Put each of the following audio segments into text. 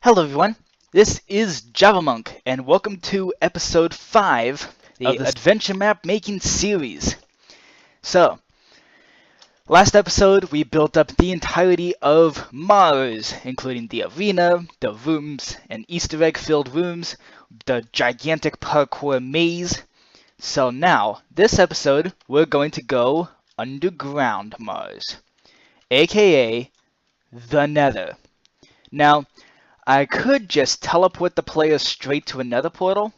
Hello everyone, this is Javamonk, and welcome to episode 5 of the Adventure Map Making series. So, last episode we built up the entirety of Mars, including the arena, the rooms, and Easter egg filled rooms, the gigantic parkour maze. So now, this episode, we're going to go underground Mars, aka the Nether. Now, I could just teleport the player straight to a Nether Portal,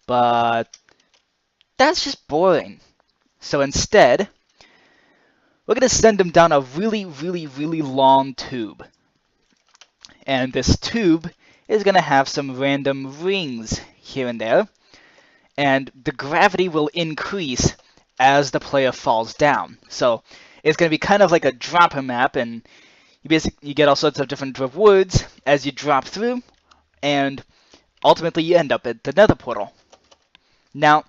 but that's just boring. So instead, we're going to send them down a really long tube. And this tube is going to have some random rings here and there, and the gravity will increase as the player falls down. So it's going to be kind of like a dropper map, and you get all sorts of different rewards as you drop through, and ultimately you end up at the Nether Portal. Now,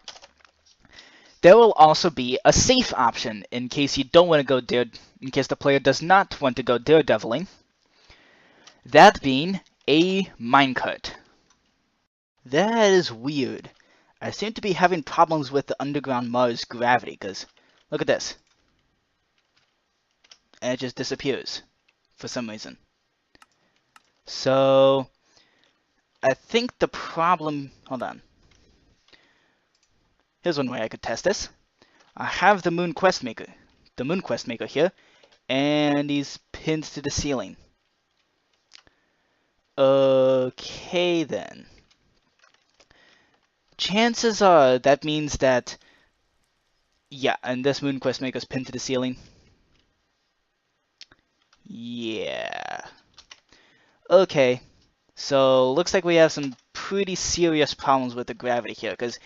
there will also be a safe option in case you don't want to go in case the player does not want to go daredeviling. That being a minecart. That is weird. I seem to be having problems with the underground Mars gravity, because look at this. And it just disappears for some reason. So I think the problem, hold on. Here's one way I could test this. I have the Moon Quest Maker here, and he's pinned to the ceiling. Okay then. Chances are that means that, yeah, and this Moon Quest Maker's pinned to the ceiling. Yeah. Okay, so looks like we have some pretty serious problems with the gravity here, because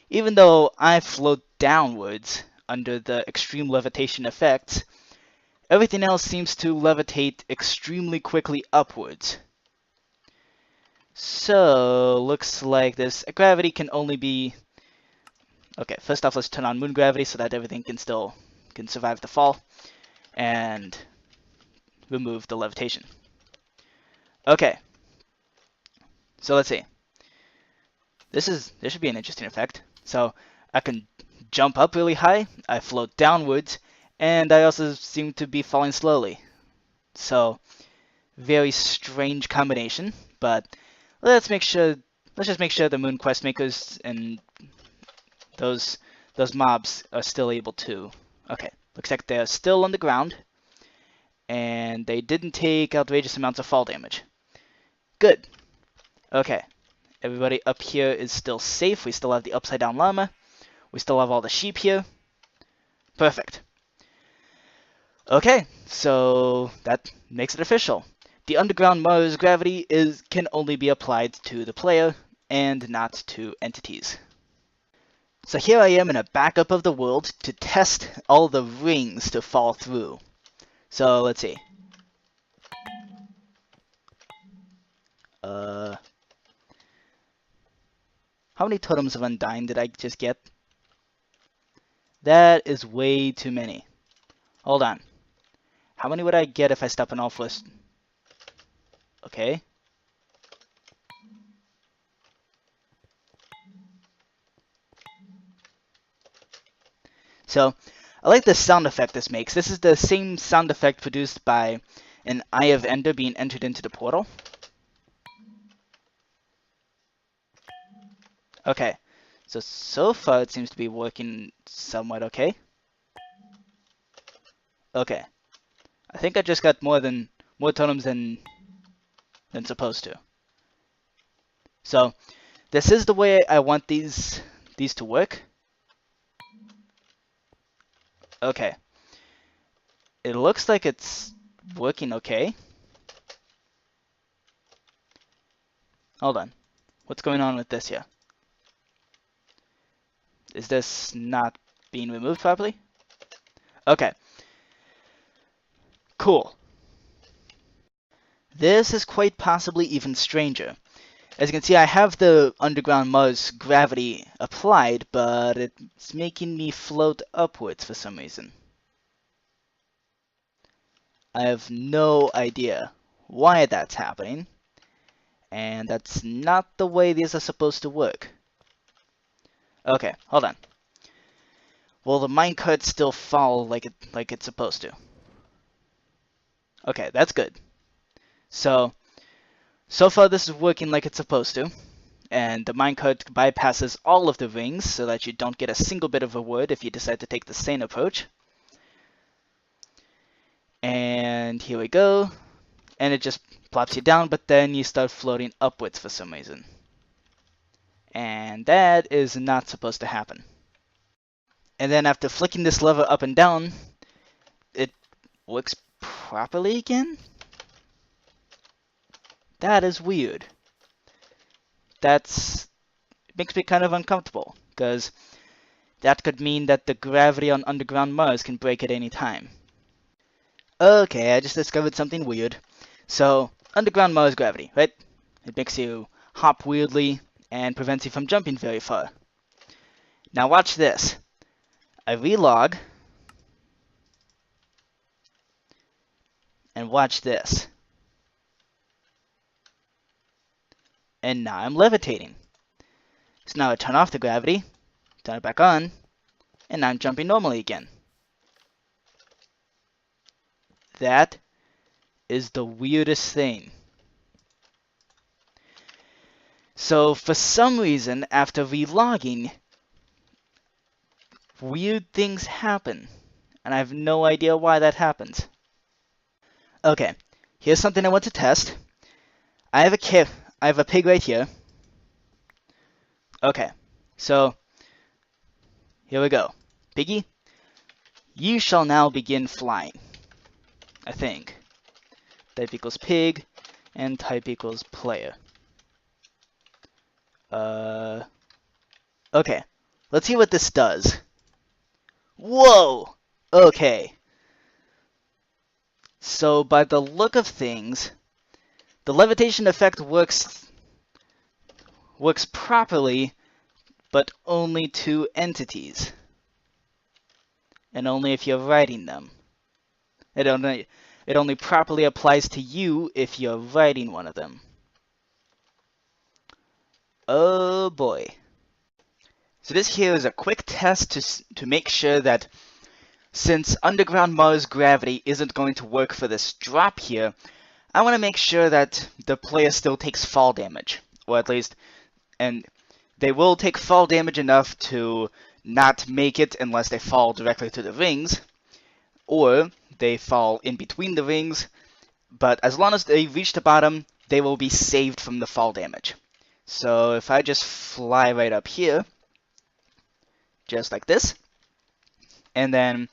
even though I float downwards under the extreme levitation effects, everything else seems to levitate extremely quickly upwards. So, looks like this gravity can only be... Okay, first off, let's turn on moon gravity so that everything can survive the fall, and remove the levitation. Okay, so let's see. This should be an interesting effect. So I can jump up really high, I float downwards, and I also seem to be falling slowly. So very strange combination, but let's just make sure the Moon Quest Makers and those mobs are still able to. Okay, looks like they're still on the ground, and they didn't take outrageous amounts of fall damage. Good. Okay. Everybody up here is still safe. We still have the upside down llama. We still have all the sheep here. Perfect. Okay, so that makes it official. The underground Mars gravity can only be applied to the player and not to entities. So here I am in a backup of the world to test all the rings to fall through. So let's see. How many totems of Undying did I just get? That is way too many. Hold on. How many would I get if I step on all fours? Okay. So, I like the sound effect this makes. This is the same sound effect produced by an Eye of Ender being entered into the portal. Okay, so far it seems to be working somewhat okay. Okay, I think I just got more totems than supposed to. So this is the way I want these to work. Okay, it looks like it's working okay. Hold on, what's going on with this here? Is this not being removed properly? Okay. Cool. This is quite possibly even stranger. As you can see, I have the underground Mars gravity applied, but it's making me float upwards for some reason. I have no idea why that's happening, And that's not the way these are supposed to work. Okay, hold on. Will the minecart still fall like it's supposed to? Okay, that's good. So far this is working like it's supposed to. And the minecart bypasses all of the rings so that you don't get a single bit of a wood if you decide to take the sane approach. And here we go. And it just plops you down, but then you start floating upwards for some reason. And that is not supposed to happen. And then after flicking this lever up and down, it works properly again? That is weird. It makes me kind of uncomfortable, because that could mean that the gravity on underground Mars can break at any time. Okay, I just discovered something weird. So, underground Mars gravity, right? It makes you hop weirdly and prevents you from jumping very far. Now watch this. I relog, and watch this. And now I'm levitating. So now I turn off the gravity, turn it back on, and now I'm jumping normally again. That is the weirdest thing. So for some reason, after relogging, weird things happen. And I have no idea why that happens. Okay, here's something I want to test. I have a pig right here. Okay, so here we go. Piggy, you shall now begin flying. I think. Type equals pig, and type equals player. Okay, let's see what this does. Whoa! Okay. So by the look of things, the levitation effect works properly, but only to entities. And only if you're writing them. It only properly applies to you if you're writing one of them. Oh boy. So this here is a quick test to make sure that since underground Mars gravity isn't going to work for this drop here, I want to make sure that the player still takes fall damage. Or at least, and they will take fall damage enough to not make it unless they fall directly to the rings, or they fall in between the rings, but as long as they reach the bottom, they will be saved from the fall damage. So if I just fly right up here, just like this, and then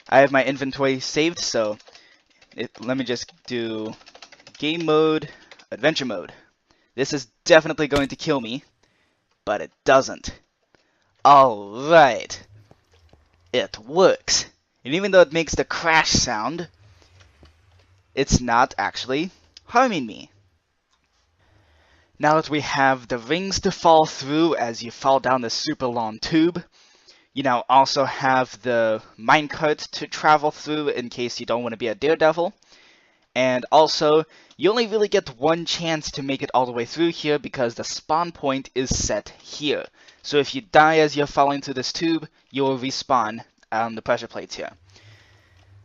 I have my inventory saved, so let me just do game mode, adventure mode. This is definitely going to kill me, but it doesn't. Alright, it works. And even though it makes the crash sound, it's not actually harming me. Now that we have the rings to fall through as you fall down the super long tube, you now also have the minecart to travel through in case you don't want to be a daredevil. And also, you only really get one chance to make it all the way through here because the spawn point is set here. So if you die as you're falling through this tube, you'll respawn on the pressure plates here.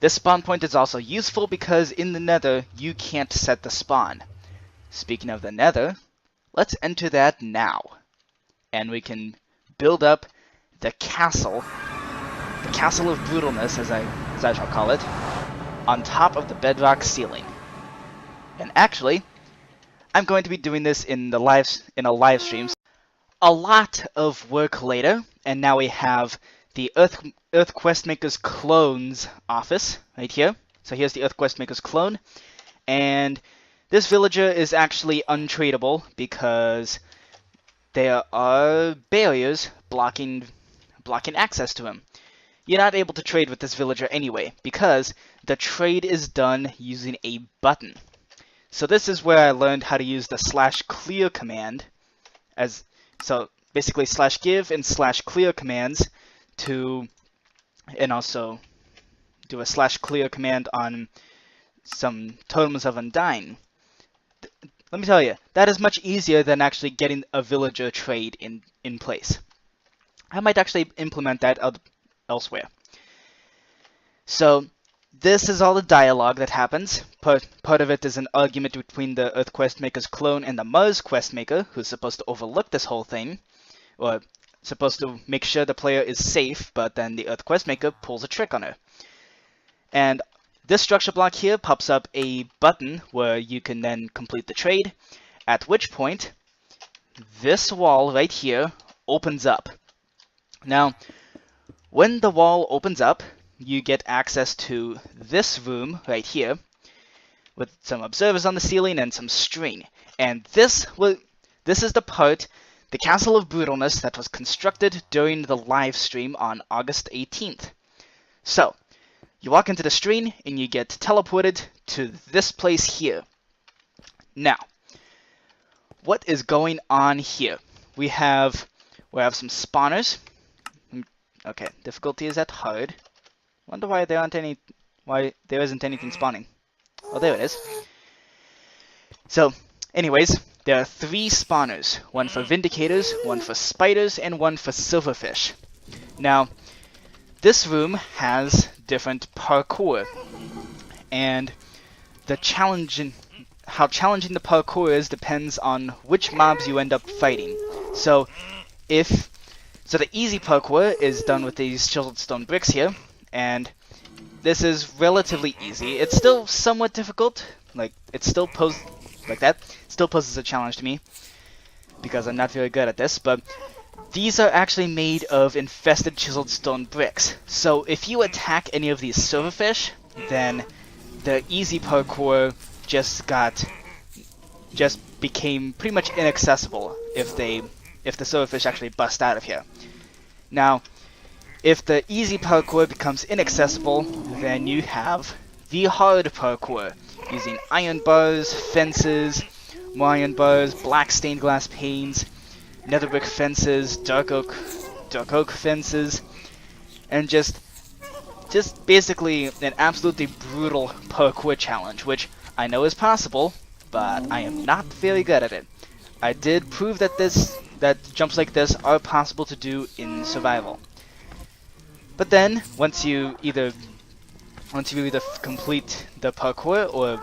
This spawn point is also useful because in the Nether, you can't set the spawn. Speaking of the Nether, let's enter that now. And we can build up the castle of brutalness, as I shall call it, on top of the bedrock ceiling. And actually, I'm going to be doing this in a live stream. A lot of work later, and now we have the Earth Questmaker's clone's office right here. So here's the Earth Questmaker's clone, and this villager is actually untradeable because there are barriers blocking access to him. You're not able to trade with this villager anyway, because the trade is done using a button. So this is where I learned how to use the /clear command, so basically /give and /clear commands and also do a /clear command on some totems of undying. let me tell you, that is much easier than actually getting a villager trade in place. I might actually implement that elsewhere. So this is all the dialogue that happens. Part of it is an argument between the Earth Questmaker's clone and the Mars Questmaker, who's supposed to overlook this whole thing, or supposed to make sure the player is safe, but then the Earth Questmaker pulls a trick on her. And this structure block here pops up a button where you can then complete the trade, at which point this wall right here opens up. Now, when the wall opens up, you get access to this room right here with some observers on the ceiling and some string. And this is the part, the Castle of Brutalness, that was constructed during the live stream on August 18th. So, you walk into the string and you get teleported to this place here. Now, what is going on here? We have some spawners. Okay, difficulty is at hard. Wonder why there isn't anything spawning. Oh, there it is. So, anyways, there are 3 spawners. One for Vindicators, one for Spiders, and one for Silverfish. Now, this room has different parkour, and how challenging the parkour is depends on which mobs you end up fighting. So the easy parkour is done with these chiseled stone bricks here, and this is relatively easy. It's still somewhat difficult, it still poses a challenge to me, because I'm not very good at this, but these are actually made of infested chiseled stone bricks. So if you attack any of these silverfish, then the easy parkour just became pretty much inaccessible if the silverfish actually bust out of here. Now, if the easy parkour becomes inaccessible, then you have the hard parkour, using iron bars, fences, more iron bars, black stained glass panes, nether brick fences, dark oak fences, and just basically an absolutely brutal parkour challenge, which I know is possible, but I am not very good at it. I did prove that jumps like this are possible to do in survival. But then, once you either complete the parkour, or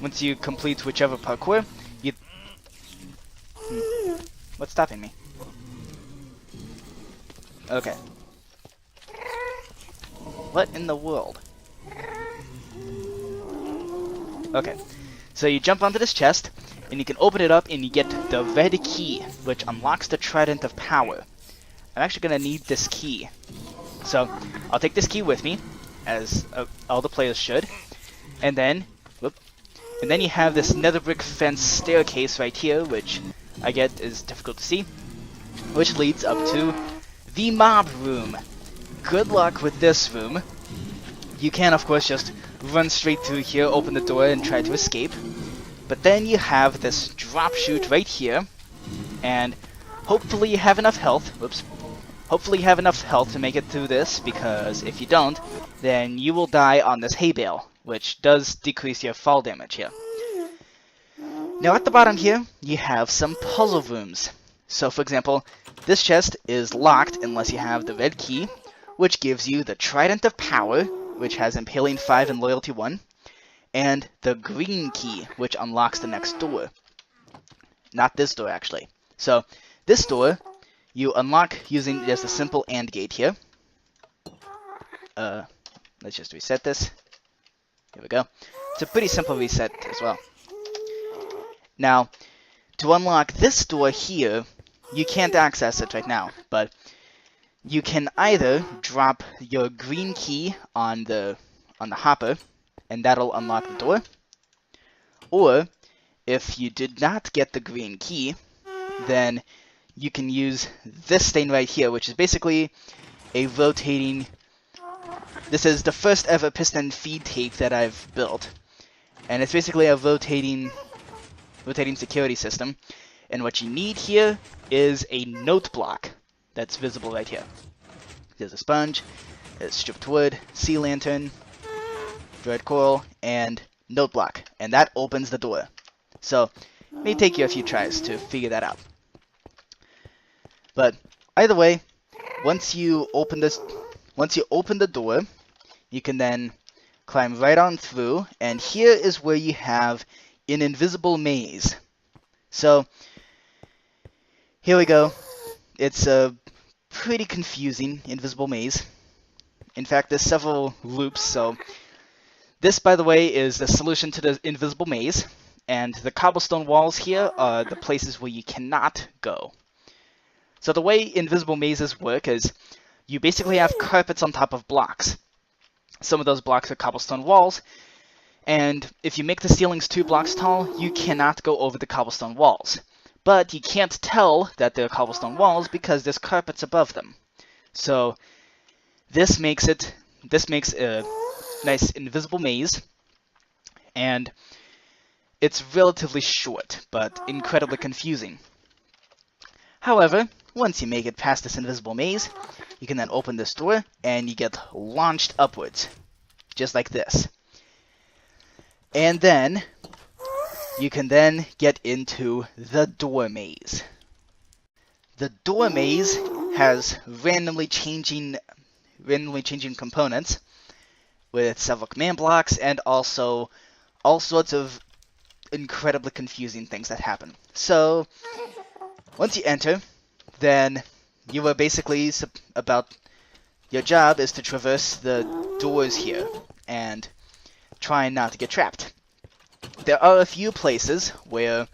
once you complete whichever parkour, what's stopping me? Okay. What in the world? Okay. So you jump onto this chest, and you can open it up, and you get the Veda Key, which unlocks the Trident of Power. I'm actually going to need this key. So, I'll take this key with me, as all the players should. And then you have this nether brick fence staircase right here, which I get is difficult to see, which leads up to the mob room. Good luck with this room. You can, of course, just run straight through here, open the door, and try to escape. But then you have this drop chute right here, and hopefully you have enough health. Hopefully you have enough health to make it through this, because if you don't, then you will die on this hay bale, which does decrease your fall damage here. Now at the bottom here, you have some puzzle rooms. So for example, this chest is locked unless you have the red key, which gives you the Trident of Power, which has Impaling 5 and Loyalty 1, and the green key, which unlocks the next door. Not this door, actually. So this door you unlock using just a simple AND gate here. Let's just reset this. Here we go. It's a pretty simple reset as well. Now, to unlock this door here, you can't access it right now, but you can either drop your green key on the hopper, and that'll unlock the door, or if you did not get the green key, then you can use this thing right here, which is basically a rotating... This is the first ever piston feed tape that I've built, and it's basically a rotating security system. And what you need here is a note block that's visible right here. There's a sponge, there's stripped wood, sea lantern, dried coral, and note block, and that opens the door. So it may take you a few tries to figure that out. But either way, once you open the door, you can then climb right on through, and here is where you have an invisible maze. So here we go. It's a pretty confusing invisible maze. In fact, there's several loops, so this, by the way, is the solution to the invisible maze, and the cobblestone walls here are the places where you cannot go. So the way invisible mazes work is you basically have carpets on top of blocks. Some of those blocks are cobblestone walls, and if you make the ceilings 2 blocks tall, you cannot go over the cobblestone walls. But you can't tell that they're cobblestone walls because there's carpets above them. So this makes a nice invisible maze, and it's relatively short, but incredibly confusing. However, once you make it past this invisible maze, you can then open this door, and you get launched upwards, just like this. And then, you can then get into the door maze. The door maze has randomly changing components, with several command blocks, and also all sorts of incredibly confusing things that happen. So, once you enter, then you are basically your job is to traverse the doors here and try not to get trapped. There are a few places where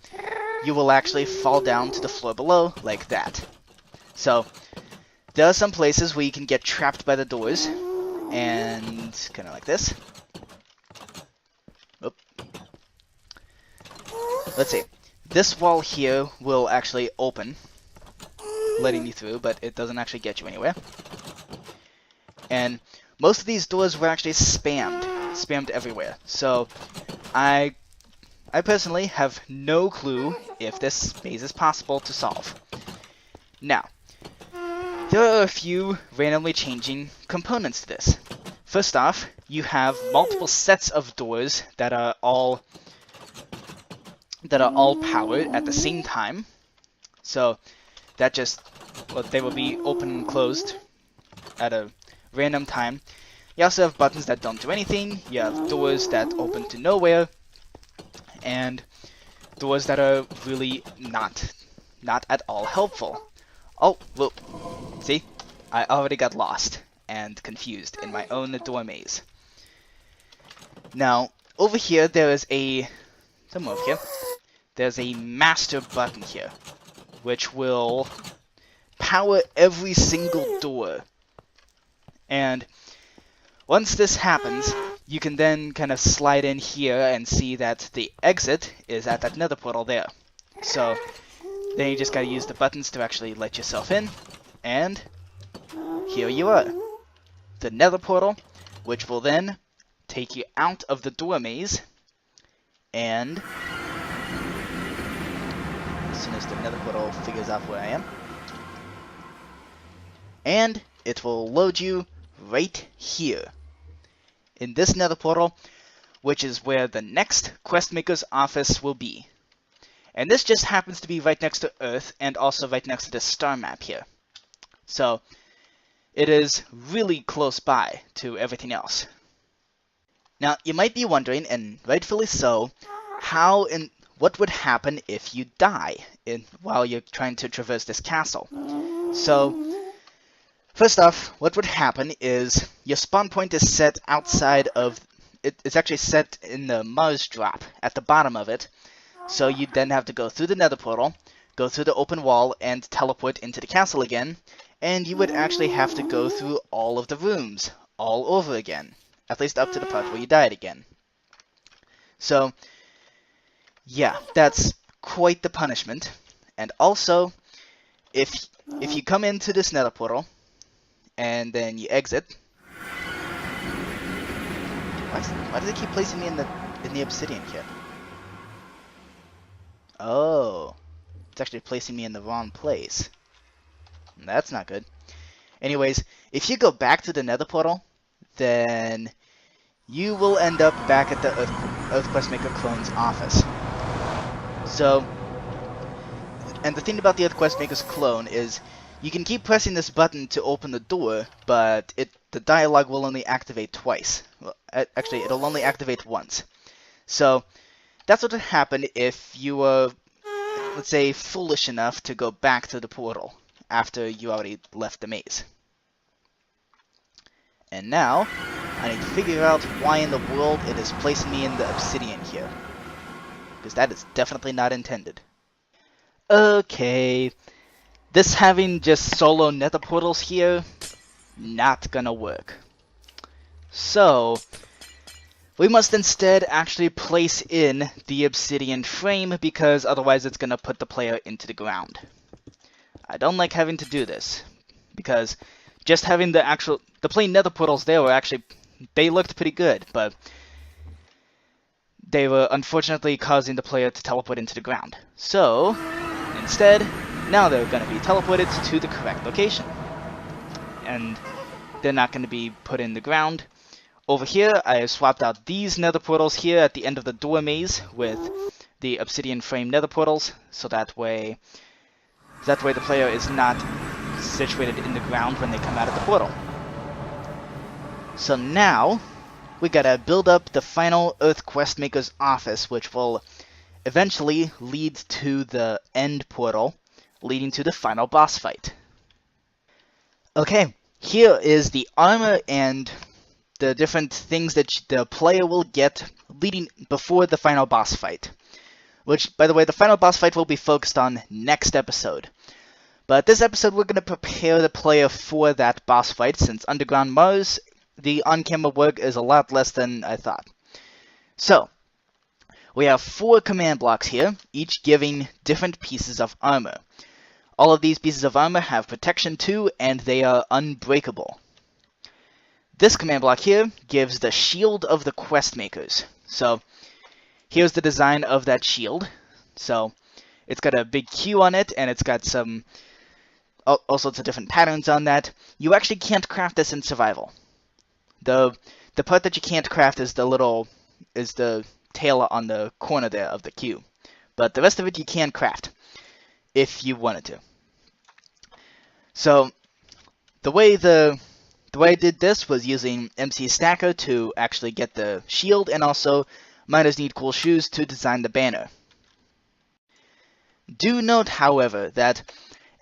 you will actually fall down to the floor below, like that. So, there are some places where you can get trapped by the doors, and kind of like this. Oop. Let's see. This wall here will actually open, letting you through, but it doesn't actually get you anywhere. And most of these doors were actually spammed everywhere. So I personally have no clue if this maze is possible to solve. Now, there are a few randomly changing components to this. First off, you have multiple sets of doors that are all powered at the same time. So that they will be open and closed at a random time. You also have buttons that don't do anything. You have doors that open to nowhere, and doors that are really not at all helpful. Oh, whoa. See? I already got lost and confused in my own door maze. Now, over here there's a master button here, which will power every single door. And once this happens, you can then kind of slide in here and see that the exit is at that nether portal there. So then you just gotta use the buttons to actually let yourself in, and here you are. The nether portal, which will then take you out of the door maze, and as soon as the nether portal figures out where I am, and it will load you right here in this nether portal, which is where the next questmaker's office will be. And this just happens to be right next to Earth, and also right next to the star map here. So it is really close by to everything else. Now, you might be wondering, and rightfully so, what would happen if you die while you're trying to traverse this castle. So, first off, what would happen is your spawn point is set outside of... It's actually set in the Mars drop at the bottom of it. So you then have to go through the nether portal, go through the open wall, and teleport into the castle again. And you would actually have to go through all of the rooms all over again. At least up to the part where you died again. So, yeah, that's quite the punishment. And also, if you come into this nether portal, and then you exit... Why do they keep placing me in the obsidian here? Oh, it's actually placing me in the wrong place. That's not good. Anyways, if you go back to the nether portal, then you will end up back at the Earth Questmaker clone's office. So, and the thing about the other Questmaker's clone is you can keep pressing this button to open the door, but the dialogue will only activate twice. Well, actually, it'll only activate once. So, that's what would happen if you were, let's say, foolish enough to go back to the portal after you already left the maze. And now, I need to figure out why in the world it is placing me in the obsidian here. Because that is definitely not intended. Okay, this having just solo nether portals here, not gonna work. So, we must instead actually place in the obsidian frame, because otherwise it's gonna put the player into the ground. I don't like having to do this, because just having the plain nether portals there were actually, they looked pretty good, but they were unfortunately causing the player to teleport into the ground. So, instead, now they're going to be teleported to the correct location. And they're not going to be put in the ground. Over here, I have swapped out these nether portals here at the end of the door maze with the obsidian frame nether portals, so that way the player is not situated in the ground when they come out of the portal. So now, we gotta build up the final Earth Questmaker's office, which will eventually lead to the end portal, leading to the final boss fight. Okay, here is the armor and the different things that the player will get leading before the final boss fight. Which, by the way, the final boss fight will be focused on next episode. But this episode we're going to prepare the player for that boss fight, since Underground Mars, the on-camera work is a lot less than I thought. So, we have 4 command blocks here, each giving different pieces of armor. All of these pieces of armor have protection too, and they are unbreakable. This command block here gives the shield of the Questmakers. So, here's the design of that shield. So, it's got a big Q on it, and it's got all sorts of different patterns on that. You actually can't craft this in survival. The part that you can't craft is the tail on the corner there of the Q. But the rest of it you can craft, if you wanted to. So, the way I did this was using MC Stacker to actually get the shield, and also Miners Need Cool Shoes to design the banner. Do note, however, that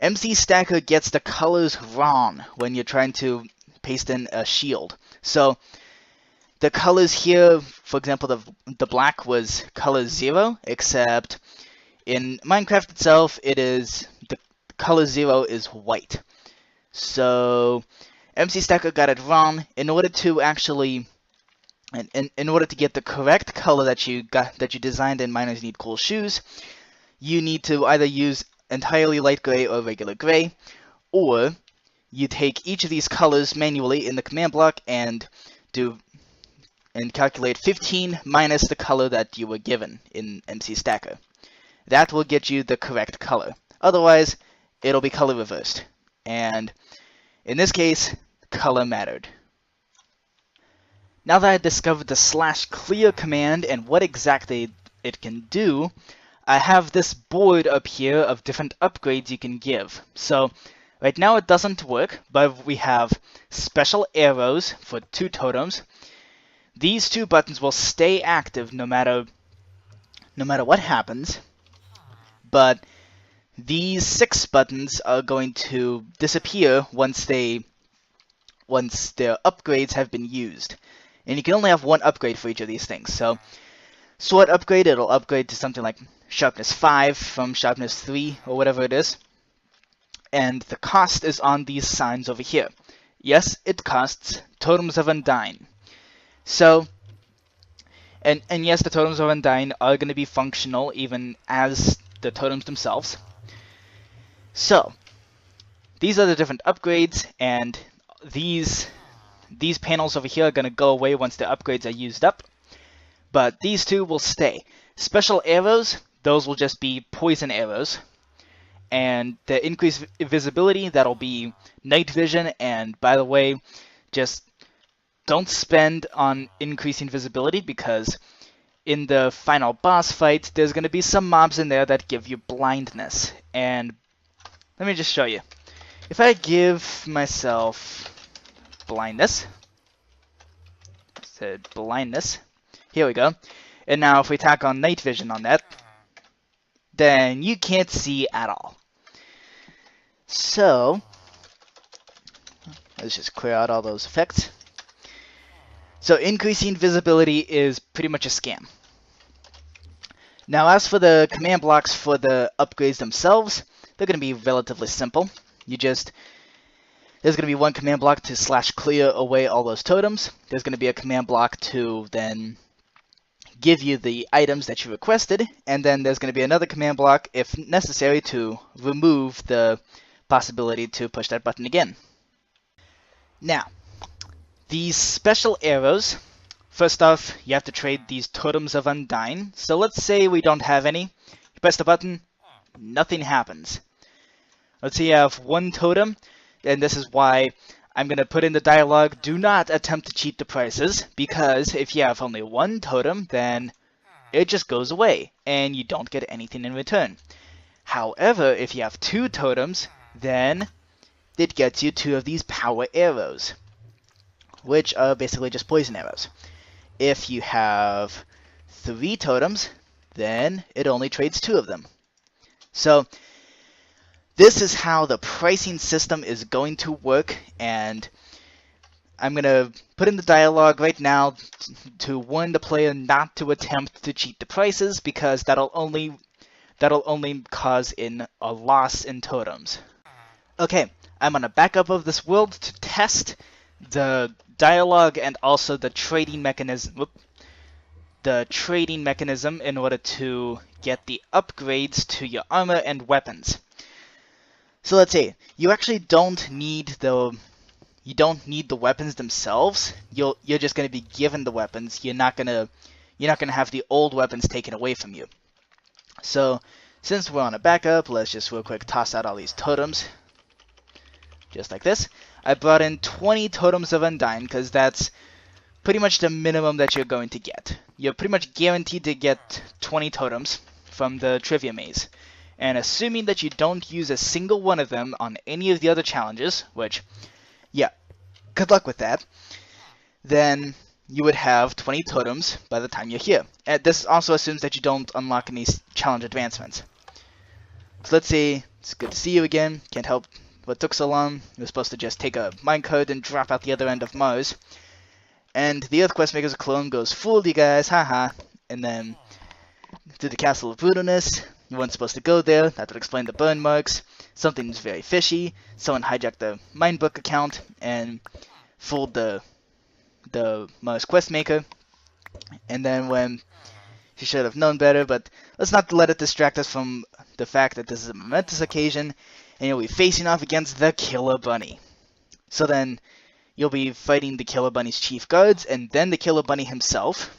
MC Stacker gets the colors wrong when you're trying to paste in a shield. So, the colors here, for example, the black was color 0, except in Minecraft itself, the color 0 is white. So, MC Stacker got it wrong. In order to actually, in order to get the correct color that you designed in Miners Need Cool Shoes, you need to either use entirely light gray or regular gray, or you take each of these colors manually in the command block and calculate 15 minus the color that you were given in MC Stacker. That will get you the correct color. Otherwise, it'll be color reversed. And in this case, color mattered. Now that I discovered the /clear command and what exactly it can do, I have this board up here of different upgrades you can give. So, right now it doesn't work, but we have special arrows for 2 totems. These 2 buttons will stay active no matter what happens, but these 6 buttons are going to disappear once their upgrades have been used. And you can only have 1 upgrade for each of these things. So, sword upgrade, it'll upgrade to something like sharpness 5 from sharpness 3, or whatever it is. And the cost is on these signs over here. Yes, it costs Totems of Undyne. So, and yes, the Totems of Undyne are going to be functional even as the totems themselves. So, these are the different upgrades, and these panels over here are going to go away once the upgrades are used up. But these 2 will stay. Special arrows, those will just be poison arrows. And the increased visibility, that'll be night vision. And by the way, just don't spend on increasing visibility, because in the final boss fight, there's going to be some mobs in there that give you blindness. And let me just show you. If I give myself blindness, said blindness, here we go. And now if we tack on night vision on that, then you can't see at all. So, let's just clear out all those effects. So increasing visibility is pretty much a scam. Now as for the command blocks for the upgrades themselves, they're going to be relatively simple. There's going to be one command block to /clear away all those totems. There's going to be a command block to then give you the items that you requested, and then there's going to be another command block, if necessary, to remove the possibility to push that button again. Now, these special arrows, first off, you have to trade these totems of Undyne. So let's say we don't have any. You press the button, nothing happens. Let's say you have one totem, and this is why I'm going to put in the dialogue, do not attempt to cheat the prices, because if you have only one totem, then it just goes away, and you don't get anything in return. However, if you have two totems, then it gets you 2 of these power arrows, which are basically just poison arrows. If you have 3 totems, then it only trades 2 of them. So this is how the pricing system is going to work, and I'm going to put in the dialogue right now to warn the player not to attempt to cheat the prices, because that'll only cause in a loss in totems. Okay, I'm on a backup of this world to test the dialogue and also the trading mechanism. The trading mechanism in order to get the upgrades to your armor and weapons. So let's see. You actually don't need the weapons themselves. You're just going to be given the weapons. You're not gonna have the old weapons taken away from you. So since we're on a backup, let's just real quick toss out all these totems. Just like this. I brought in 20 totems of Undyne because that's pretty much the minimum that you're going to get. You're pretty much guaranteed to get 20 totems from the trivia maze. And assuming that you don't use a single one of them on any of the other challenges, which, yeah, good luck with that, then you would have 20 totems by the time you're here. And this also assumes that you don't unlock any challenge advancements. So let's see, it's good to see you again, can't help what took so long. You're supposed to just take a minecart and drop out the other end of Mars. And the Earth Questmaker's clone goes, fooled you guys, haha. And then to the Castle of Brutalness. You weren't supposed to go there. That would explain the burn marks. Something's very fishy. Someone hijacked the Minebook account and fooled the Mars Questmaker. And then when she should have known better, but let's not let it distract us from the fact that this is a momentous occasion, and you'll be facing off against the Killer Bunny. So then you'll be fighting the Killer Bunny's chief guards, and then the Killer Bunny himself.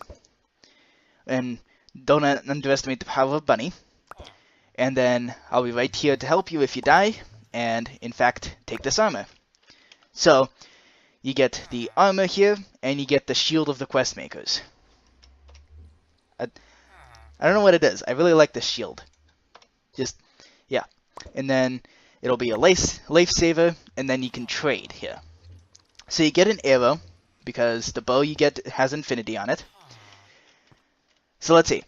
And don't underestimate the power of Bunny. And then I'll be right here to help you if you die, and in fact, take this armor. So, you get the armor here, and you get the shield of the Questmakers. I don't know what it is. I really like this shield. Just, yeah. And then it'll be a lifesaver, and then you can trade here. So you get an arrow, because the bow you get has infinity on it. So let's see.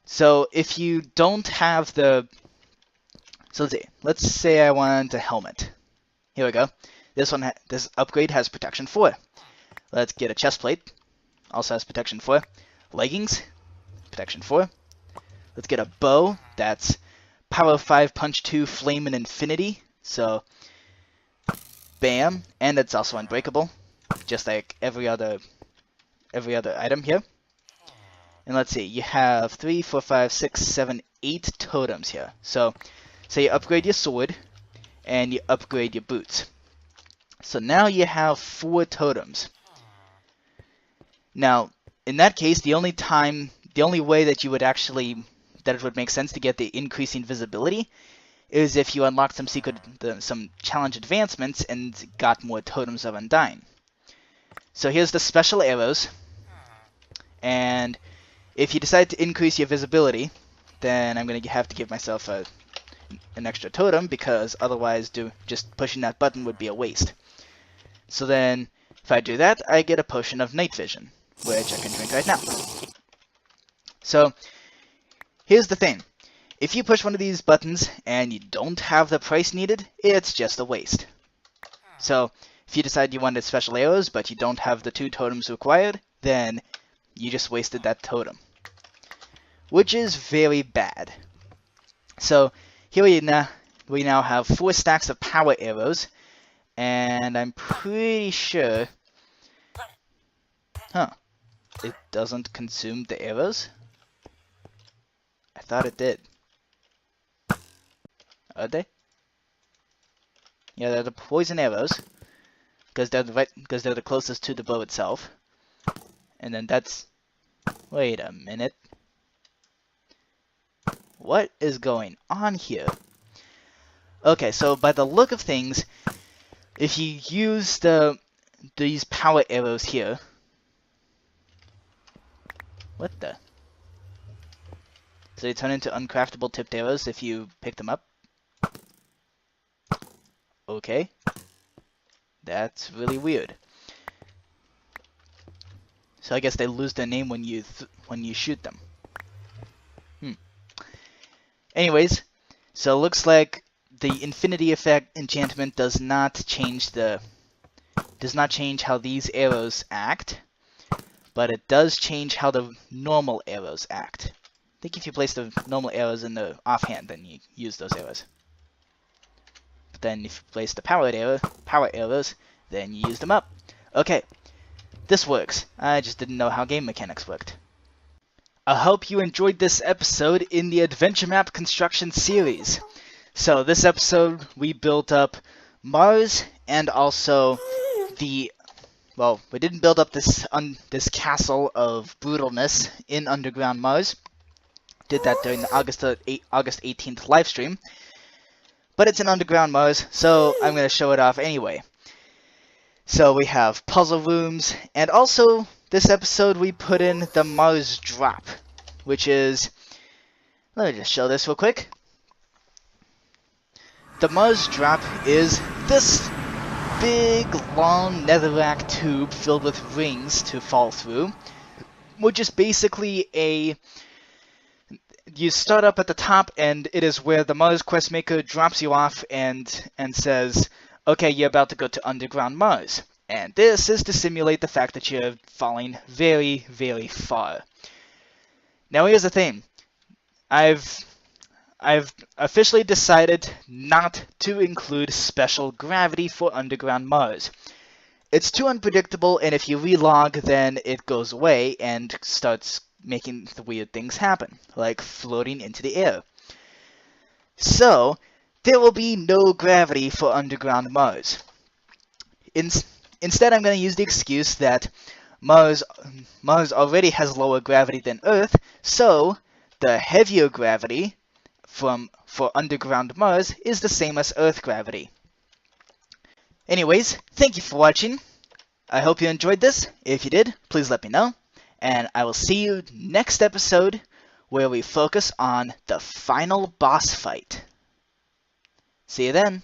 So if you don't have the... So let's see. Let's say I want a helmet. Here we go. This upgrade has protection 4. Let's get a chest plate. Also has protection 4. Leggings. Protection 4. Let's get a bow. That's power 5, punch 2, flame and infinity. So, bam. And it's also unbreakable. Just like every other item here. And let's see, you have 3, 4, 5, 6, 7, 8 totems here. So you upgrade your sword, and you upgrade your boots. So now you have 4 totems. Now, in that case, the only way that it would make sense to get the increasing visibility is if you unlocked some challenge advancements and got more totems of Undyne. So here's the special arrows, and If you decide to increase your visibility, then I'm going to have to give myself an extra totem, because otherwise just pushing that button would be a waste. So then, if I do that, I get a potion of night vision, which I can drink right now. So, here's the thing. If you push one of these buttons and you don't have the price needed, it's just a waste. So, if you decide you wanted special arrows, but you don't have the 2 totems required, then you just wasted that totem, which is very bad. So, here we now have 4 stacks of power arrows, and I'm pretty sure... it doesn't consume the arrows? I thought it did. Are they? Yeah, they're the poison arrows, because they're the closest to the bow itself. And then that's... Wait a minute. What is going on here? Okay, so by the look of things, if you use these power arrows here... What the? So they turn into uncraftable tipped arrows if you pick them up? Okay. That's really weird. So I guess they lose their name when you shoot them. Anyways, so it looks like the infinity effect enchantment does not change how these arrows act, but it does change how the normal arrows act. I think if you place the normal arrows in the offhand, then you use those arrows. But then if you place the power arrows, then you use them up. Okay, this works. I just didn't know how game mechanics worked. I hope you enjoyed this episode in the Adventure Map Construction series. So this episode, we built up Mars and also well, we didn't build up this castle of brutalness in underground Mars. Did that during the August 18th livestream. But it's an underground Mars, so I'm going to show it off anyway. So we have puzzle rooms, and also this episode we put in the Mars drop, which is... Let me just show this real quick. The Mars drop is this big, long netherrack tube filled with rings to fall through, which is basically a... You start up at the top, and it is where the Mars quest maker drops you off and says, okay, you're about to go to underground Mars. And this is to simulate the fact that you're falling very, very far. Now here's the thing. I've officially decided not to include special gravity for underground Mars. It's too unpredictable, and if you relog, then it goes away and starts making the weird things happen, like floating into the air. So, there will be no gravity for underground Mars. Instead, I'm going to use the excuse that Mars already has lower gravity than Earth, so the heavier gravity for underground Mars is the same as Earth gravity. Anyways, thank you for watching. I hope you enjoyed this. If you did, please let me know. And I will see you next episode, where we focus on the final boss fight. See you then.